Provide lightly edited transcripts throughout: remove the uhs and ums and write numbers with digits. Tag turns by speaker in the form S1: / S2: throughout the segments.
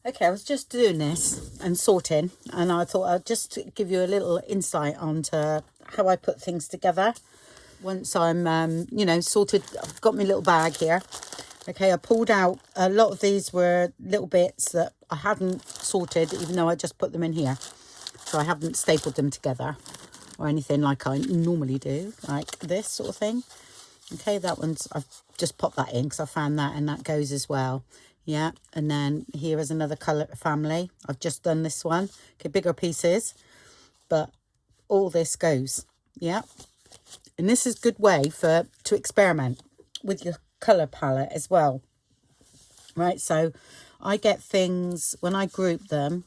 S1: Okay, I was just doing this and sorting, and I thought I'd just give you a little insight onto how I put things together. Once I'm, you know, sorted, I've got my little bag here. Okay, I pulled out, a lot of these were little bits that I hadn't sorted, even though I just put them in here. So I haven't stapled them together or anything like I normally do, like this sort of thing. Okay, that one's, I've just popped that in because I found that, and that goes as well. Yeah, and then here is another colour family. I've just done this one. Okay, bigger pieces, but all this goes. Yeah, and this is a good way to experiment with your colour palette as well. Right, so I get things when I group them,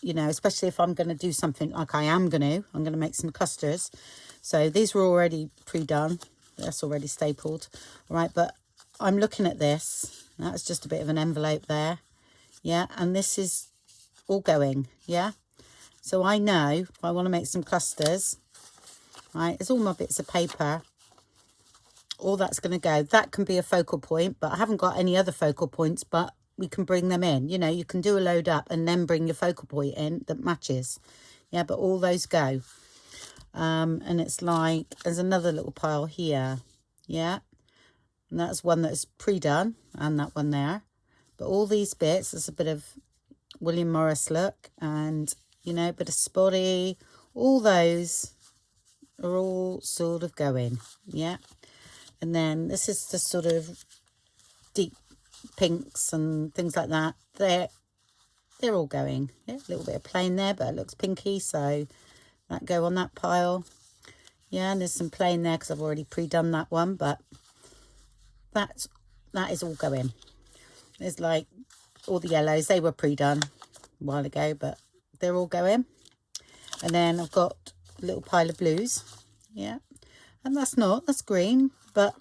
S1: you know, especially if I'm going to do something like I'm going to make some clusters. So these were already pre-done. That's already stapled. All right, but I'm looking at this. That's just a bit of an envelope there. Yeah, and this is all going. Yeah, so I know if I want to make some clusters, right, it's all my bits of paper. All that's going to go. That can be a focal point, but I haven't got any other focal points, but we can bring them in. You know, you can do a load up and then bring your focal point in that matches. Yeah, but all those go. And it's like, there's another little pile here. Yeah, and that's one that's pre-done, and that one there. But all these bits, there's a bit of William Morris look, and, you know, a bit of spotty. All those are all sort of going. Yeah. And then this is the sort of deep pinks and things like that. They're all going. Yeah, a little bit of plain there, but it looks pinky, so that go on that pile. Yeah, and there's some plain there because I've already pre-done that one, but that is all going. There's like all the yellows, they were pre-done a while ago, but they're all going. And then I've got a little pile of blues. Yeah, and that's green, but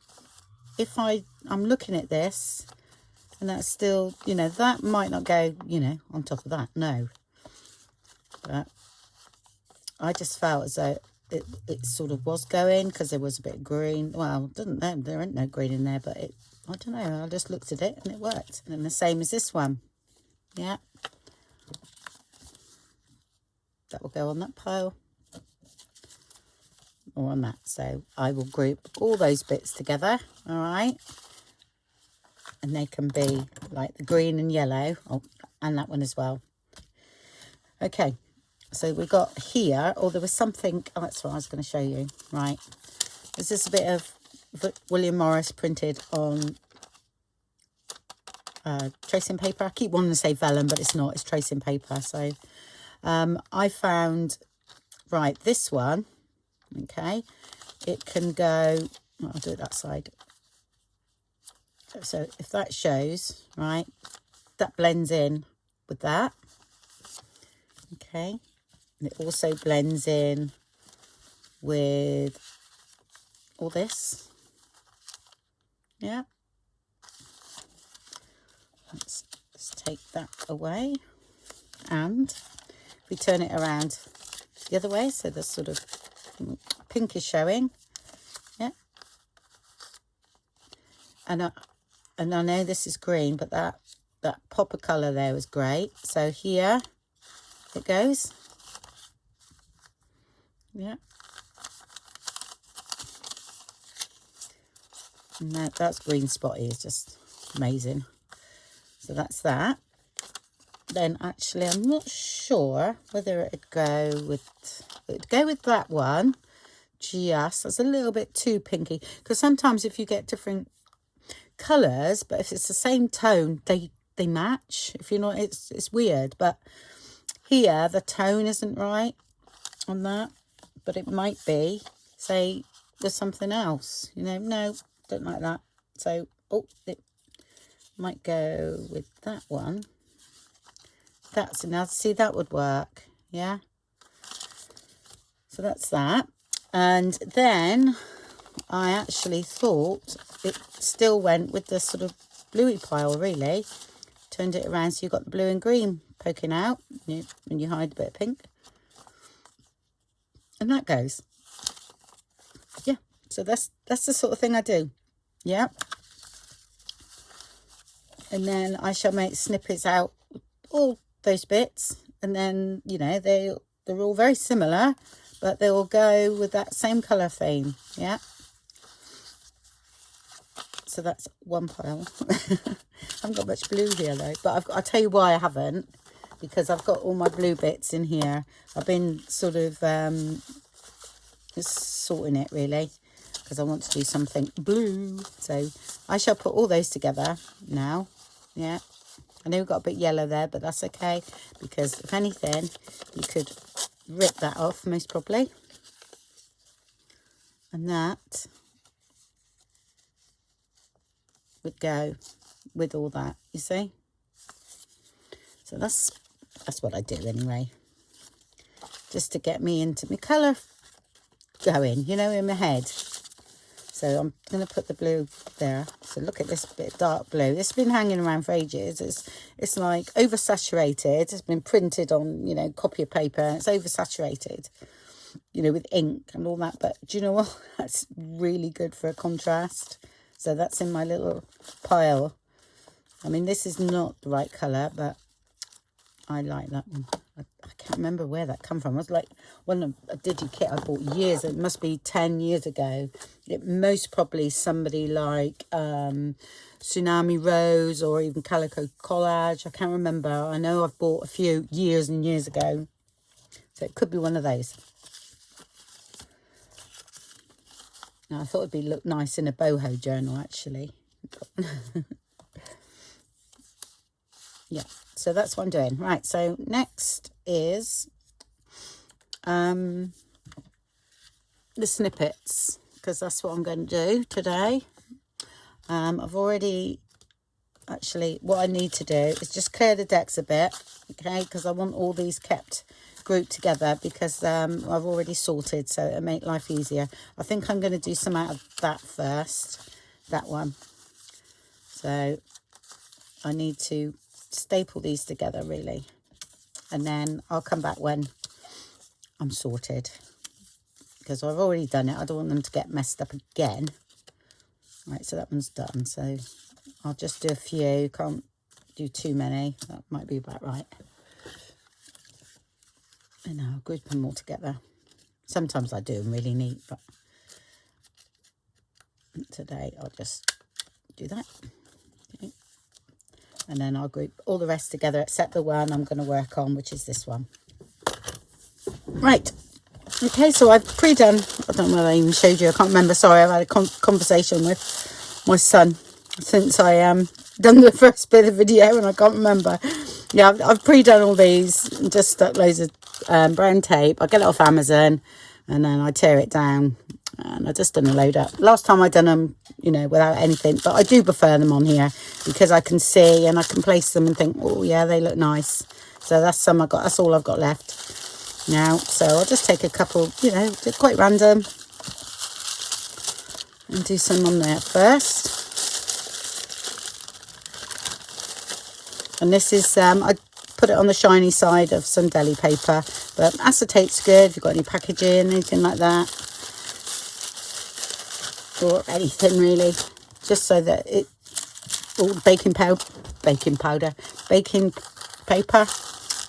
S1: if I'm looking at this and that's still, you know, that might not go, you know, on top of that, no. But I just felt as though it sort of was going because there was a bit of green. Well, there ain't no green in there, but I don't know, I just looked at it and it worked. And the same as this one. Yeah, that will go on that pile or on that. So I will group all those bits together. All right, and they can be like the green and yellow. Oh, and that one as well. Okay, so we got here, or there was something, oh, that's what I was going to show you. Right, there's just a bit of William Morris printed on tracing paper. I keep wanting to say vellum, but it's not, it's tracing paper. So I found, right, this one, okay, it can go, I'll do it that side. So if that shows, right, that blends in with that. Okay, and it also blends in with all this. Yeah, let's take that away, and if we turn it around the other way, so the sort of pink is showing. Yeah, and I know this is green, but that pop of colour there was great. So here it goes. Yeah, and that's green spotty, it's just amazing. So that's that. Then actually I'm not sure whether it'd go with that one. Just, that's a little bit too pinky, because sometimes if you get different colours, but if it's the same tone, they match. If you're not, it's weird. But here the tone isn't right on that, but it might be, say, with something else, you know. No, don't like that. So it might go with that one. That's enough. See, that would work. Yeah, so that's that. And then I actually thought it still went with the sort of bluey pile, really. Turned it around so you've got the blue and green poking out, and you hide a bit of pink. And that goes. Yeah, so that's the sort of thing I do. Yeah. And then I shall make snippets out all those bits, and then, you know, they're all very similar, but they all go with that same colour theme. Yeah. So that's one pile. I haven't got much blue here though, but I'll tell you why I haven't, because I've got all my blue bits in here. I've been sort of just sorting it really, because I want to do something blue. So I shall put all those together now. Yeah, I know we've got a bit yellow there, but that's okay, because if anything, you could rip that off most probably. And that would go with all that, you see. So that's what I do anyway, just to get me into my colour going, you know, in my head. So I'm going to put the blue there. So look at this bit of dark blue. This has been hanging around for ages. It's like oversaturated. It's been printed on, you know, copy of paper. And it's oversaturated, you know, with ink and all that. But do you know what? That's really good for a contrast. So that's in my little pile. I mean, this is not the right colour, but I like that one. I can't remember where that come from. It was like one of a digi-kit I bought years. It must be 10 years ago. It most probably somebody like Tsunami Rose or even Calico Collage. I can't remember. I know I've bought a few years and years ago. So it could be one of those. Now, I thought it'd look nice in a boho journal, actually. Yeah, so that's what I'm doing. Right, so next is the snippets, because that's what I'm going to do today. I've already, actually, what I need to do is just clear the decks a bit, okay, because I want all these kept grouped together, because I've already sorted, so it'll make life easier. I think I'm going to do some out of that first, that one. So I need to staple these together really, and then I'll come back when I'm sorted, because I've already done it. I don't want them to get messed up again. Right, so that one's done, so I'll just do a few. Can't do too many. That might be about right. And I'll group them all together. Sometimes I do them really neat, but today I'll just do that. Okay. And then I'll group all the rest together except the one I'm going to work on, which is this one. Right. Okay, so I've pre-done, I don't know whether I even showed you, I can't remember, sorry, I've had a conversation with my son since I done the first bit of the video and I can't remember. Yeah, I've pre-done all these, just stuck loads of brown tape. I get it off Amazon and then I tear it down and I just done a load up. Last time I done them, you know, without anything, but I do prefer them on here because I can see and I can place them and think, oh yeah, they look nice. So that's some I got, that's all I've got left now. So I'll just take a couple, you know, they're quite random, and do some on there first. And this is I put it on the shiny side of some deli paper, but acetate's good if you've got any packaging, anything like that, or anything really, just so that it all baking paper,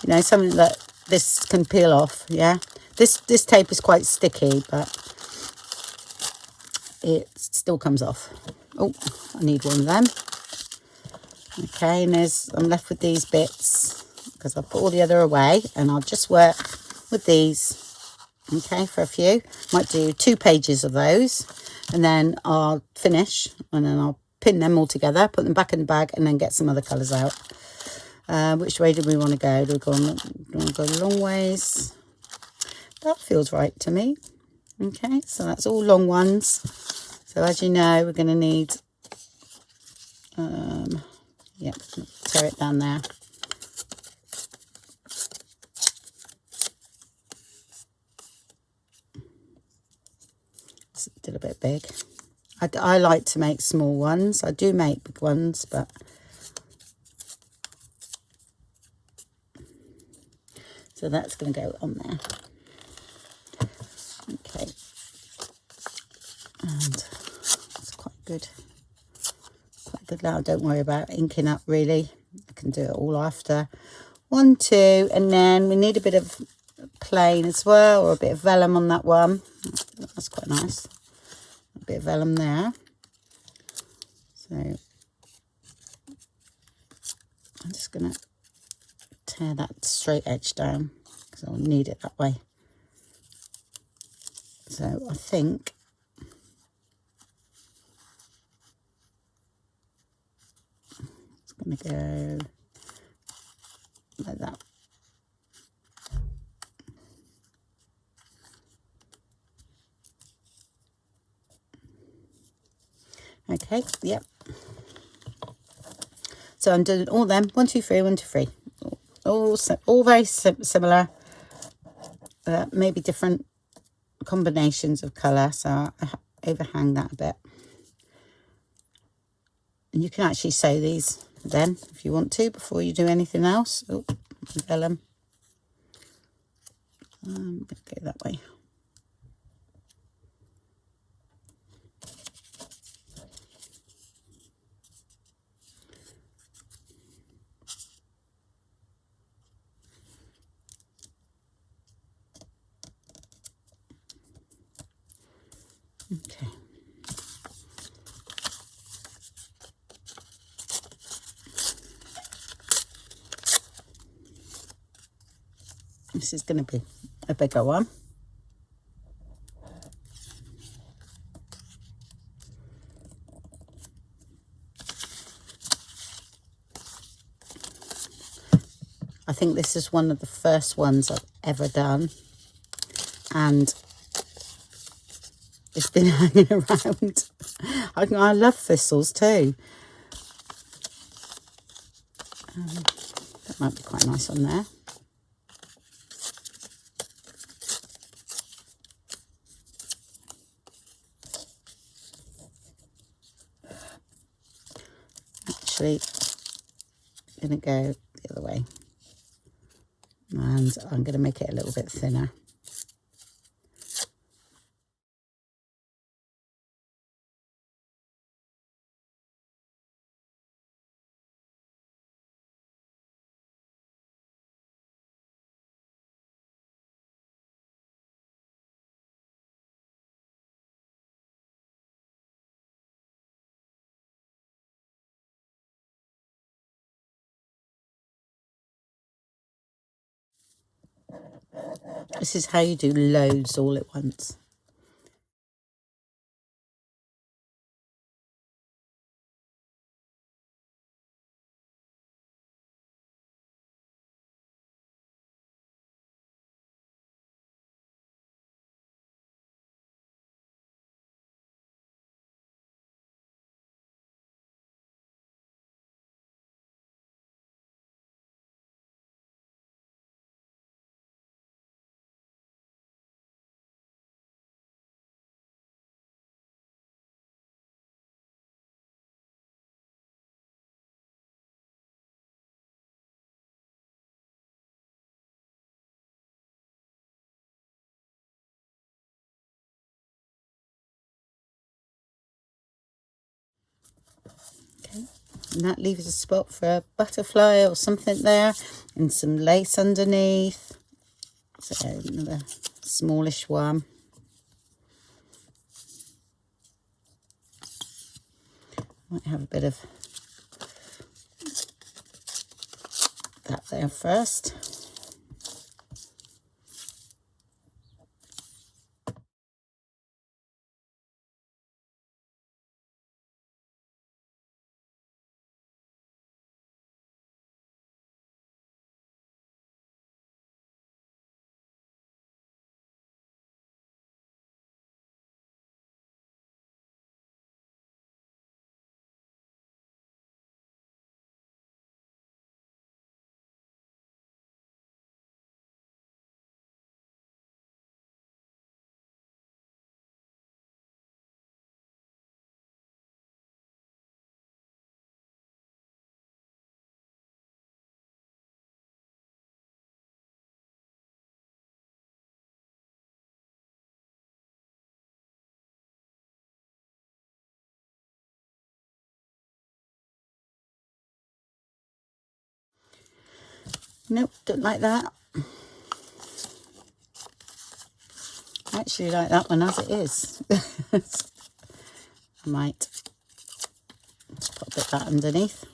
S1: you know, something that this can peel off. Yeah, this tape is quite sticky, but it still comes off. Oh, I need one of them. Okay, and I'm left with these bits because I've put all the other away, and I'll just work with these, okay, for a few. Might do 2 pages of those, and then I'll finish, and then I'll pin them all together, put them back in the bag, and then get some other colours out. Which way do we want to go? Do we want to go long ways? That feels right to me. Okay, so that's all long ones. So as you know, we're going to need, yeah, tear it down there. It's a little bit big. I like to make small ones. I do make big ones, but so that's going to go on there. Okay, and it's quite good. Quite good now. Don't worry about inking up really. I can do it all after, 1, 2, and then we need a bit of plain as well, or a bit of vellum on that one. That's quite nice. A bit of vellum there. So I'm just going to tear that straight edge down because I'll need it that way. So I think it's going to go like that. Okay, yep. So I'm doing all them 1, 2, 3, 1, 2, 3. All very similar. Maybe different combinations of colour. So I overhang that a bit. And you can actually sew these then if you want to before you do anything else. Oh, vellum. I'm going to go that way. Okay. This is going to be a bigger one. I think this is one of the first ones I've ever done, and it's been hanging around. I love thistles too. That might be quite nice on there. Actually, I'm going to go the other way, and I'm going to make it a little bit thinner. This is how you do loads all at once. Okay, and that leaves a spot for a butterfly or something there, and some lace underneath. So another smallish one. Might have a bit of that there first. Nope, don't like that. I actually like that one as it is. I might just put a bit of that underneath.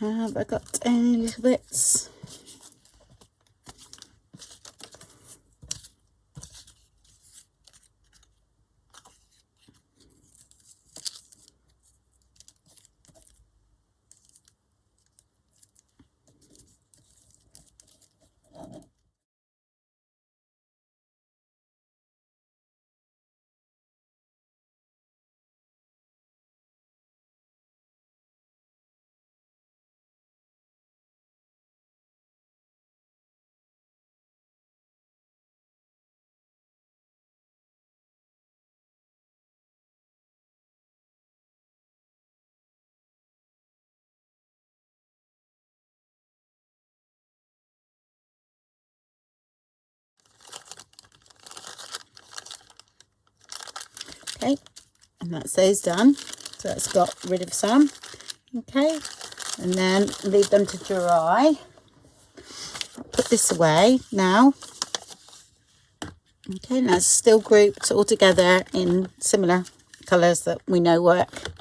S1: Have I got any little bits? Okay, and that's those done. So that's got rid of some. Okay, and then leave them to dry. I'll put this away now. Okay, now it's still grouped all together in similar colours that we know work.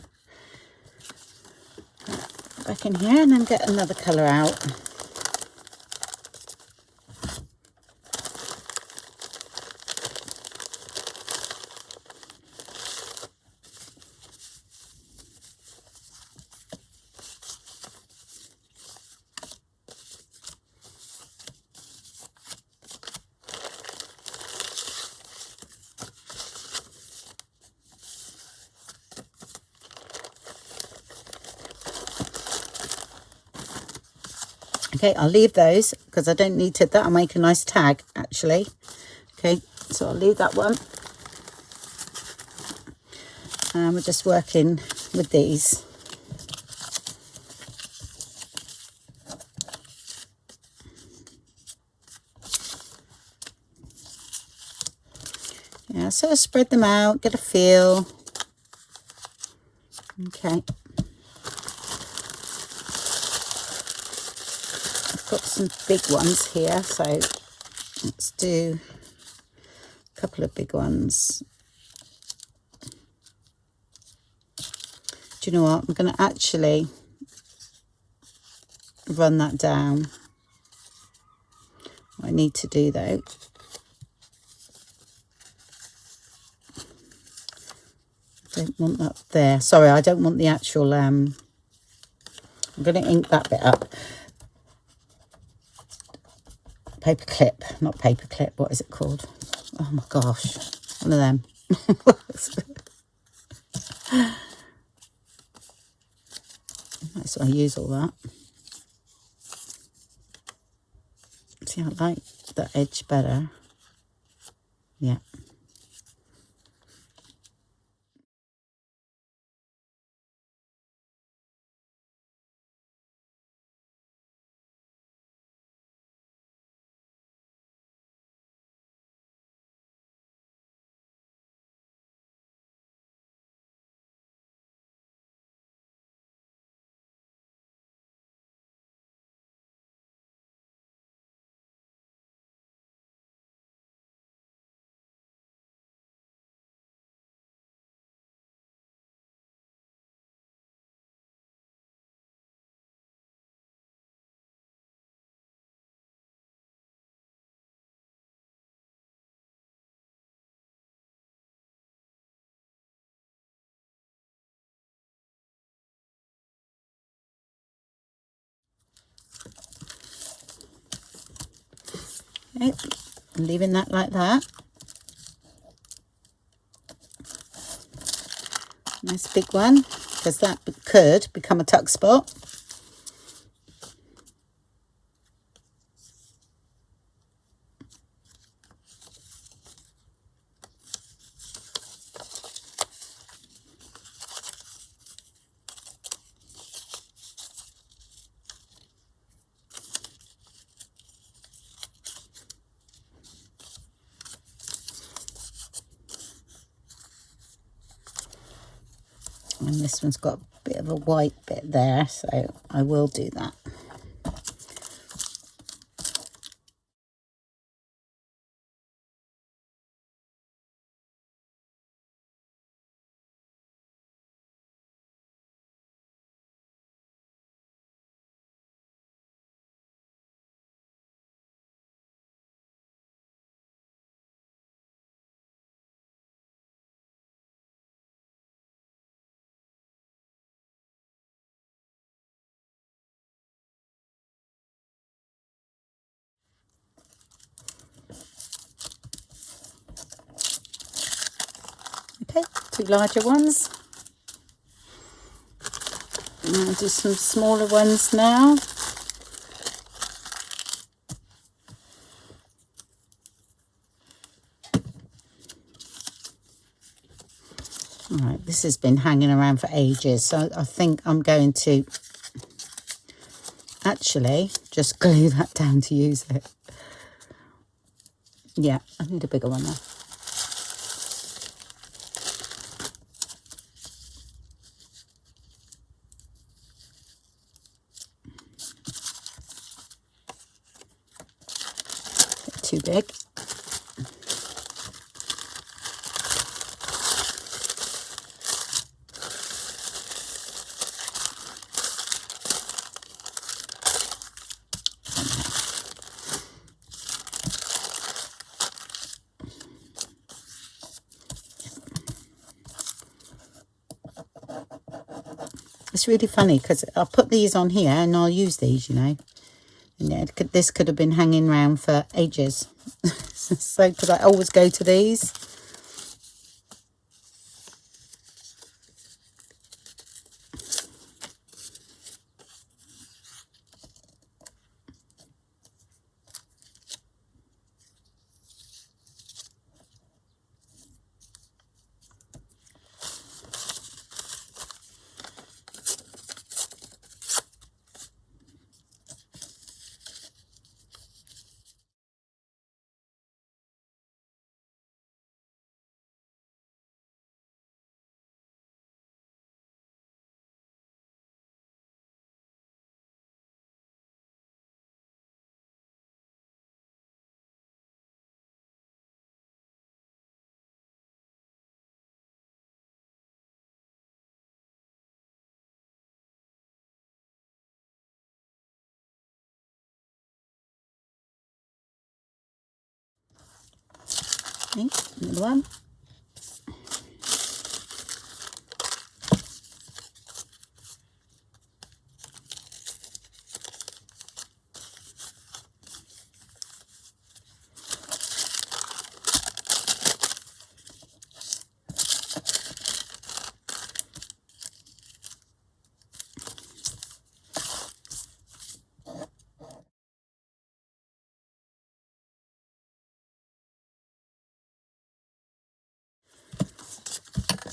S1: Back in here and then get another colour out. Okay, I'll leave those because I don't need to. That'll make a nice tag actually. Okay, so I'll leave that one. And we're just working with these. Yeah, so spread them out, get a feel. Okay. Got some big ones here, so let's do a couple of big ones. Do you know what? I'm going to actually run that down. What I need to do though, I don't want that there. Sorry, I don't want the actual, I'm going to ink that bit up. Paper clip, not paper clip, what is it called? Oh my gosh, one of them. Might as well use all that. See, I like the edge better. Yeah. Okay, I'm leaving that like that. Nice big one, because that could become a tuck spot. And this one's got a bit of a white bit there, so I will do that. Okay, 2 larger ones. And I'll do some smaller ones now. All right, this has been hanging around for ages, so I think I'm going to actually just glue that down to use it. Yeah, I need a bigger one though. Too big. It's really funny because I'll put these on here and I'll use these, you know. And yeah, this could have been hanging around for ages. So because I always go to these. Okay, another one.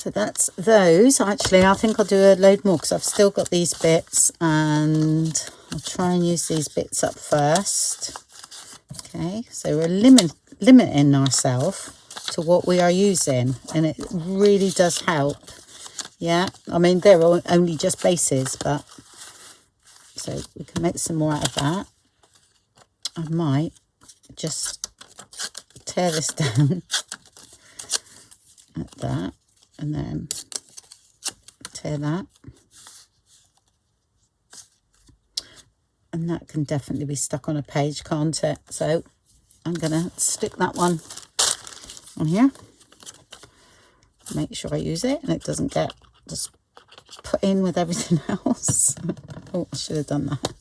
S1: So that's those. Actually, I think I'll do a load more because I've still got these bits, and I'll try and use these bits up first. Okay, so we're limiting ourselves to what we are using, and it really does help. Yeah, I mean, they're only just bases, but so we can make some more out of that. I might just tear this down like that, and then tear that, and that can definitely be stuck on a page, can't it? So I'm gonna stick that one on here, make sure I use it and it doesn't get just put in with everything else. Oh, I should have done that.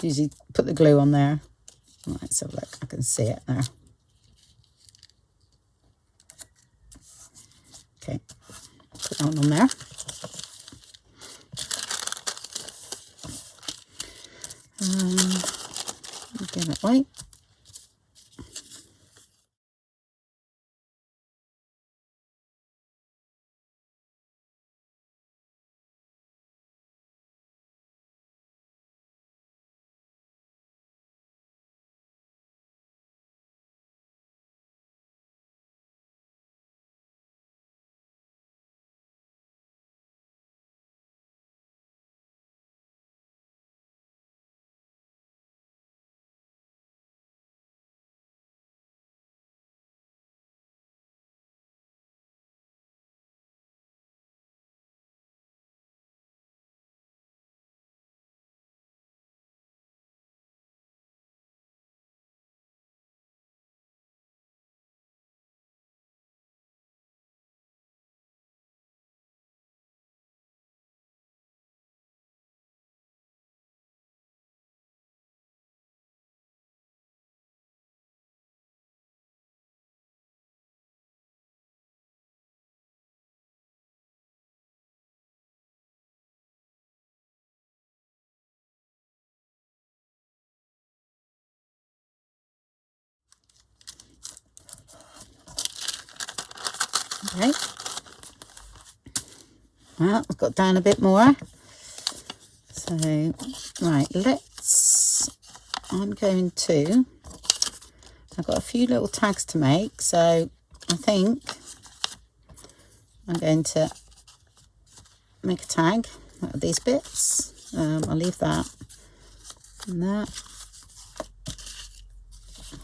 S1: Usually put the glue on there. Right, so look, I can see it now. Okay, put that one on there. Go that way. Okay. Well, I've got down a bit more. So, right, I'm going to, I've got a few little tags to make, so I think I'm going to make a tag out of these bits. I'll leave that and that.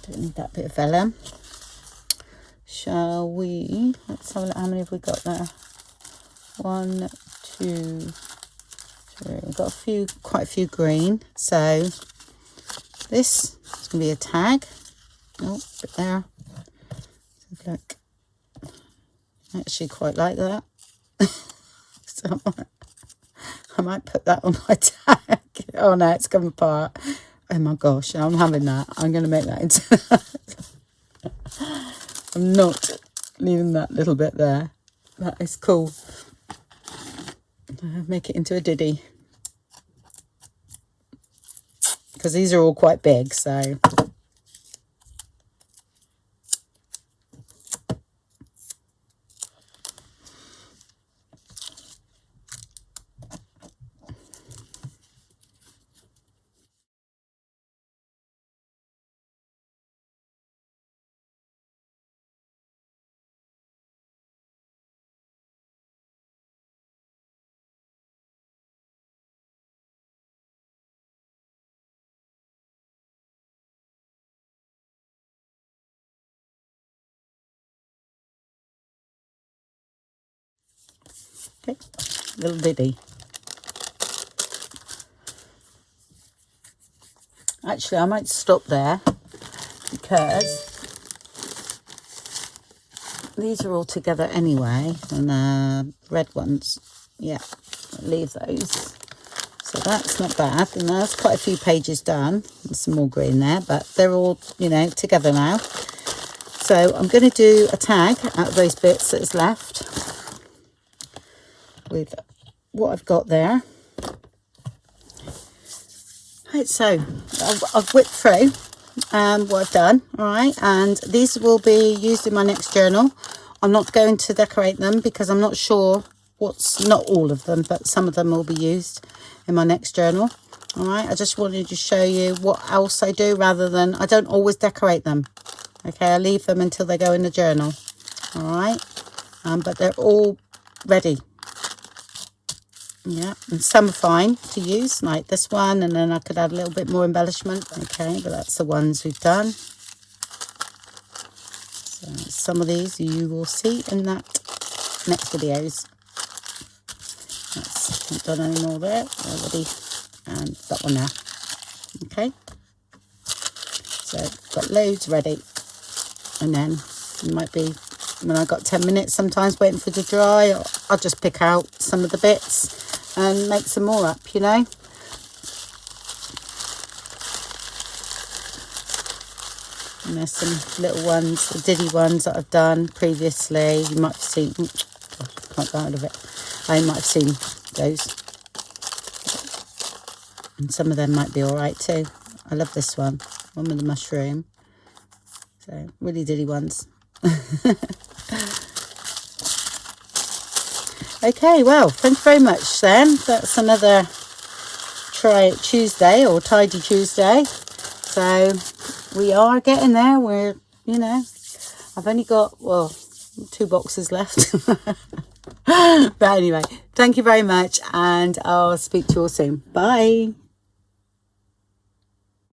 S1: Don't need that bit of vellum. Shall we, let's have a look, how many have we got there? 1, 2, 3. We've got quite a few green. So this is going to be a tag. Oh, bit there. Look, I actually quite like that. So I might put that on my tag. Oh no, it's come apart. Oh my gosh, I'm having that. I'm going to make that into I'm not leaving that little bit there. That is cool. I'll make it into a diddy. Because these are all quite big, so. Okay, little diddy. Actually, I might stop there because these are all together anyway, and red ones, yeah, leave those. So that's not bad, and there's quite a few pages done. There's some more green there, but they're all, you know, together now. So I'm going to do a tag out of those bits that's left with what I've got there. Right, so I've whipped through what I've done, all right, and these will be used in my next journal. I'm not going to decorate them because I'm not sure not all of them, but some of them will be used in my next journal. All right, I just wanted to show you what else I do rather than, I don't always decorate them. Okay, I leave them until they go in the journal. All right, but they're all ready. Yeah, and some are fine to use, like this one, and then I could add a little bit more embellishment. Okay, but that's the ones we've done. So some of these you will see in that next videos. That's not done any more there already, and that one now. Okay, so got loads ready, and then it might be when I got 10 minutes sometimes waiting for it to dry, I'll just pick out some of the bits and make some more up, you know. And there's some little ones, the diddy ones that I've done previously. You might have seen, can't get out of it. I might have seen those. And some of them might be all right too. I love this one with the mushroom. So really diddy ones. Okay, well, thank you very much then. That's another Try It Tuesday or Tidy Tuesday. So we are getting there. We're, you know, I've only got, well, 2 boxes left. But anyway, thank you very much, and I'll speak to you all soon. Bye.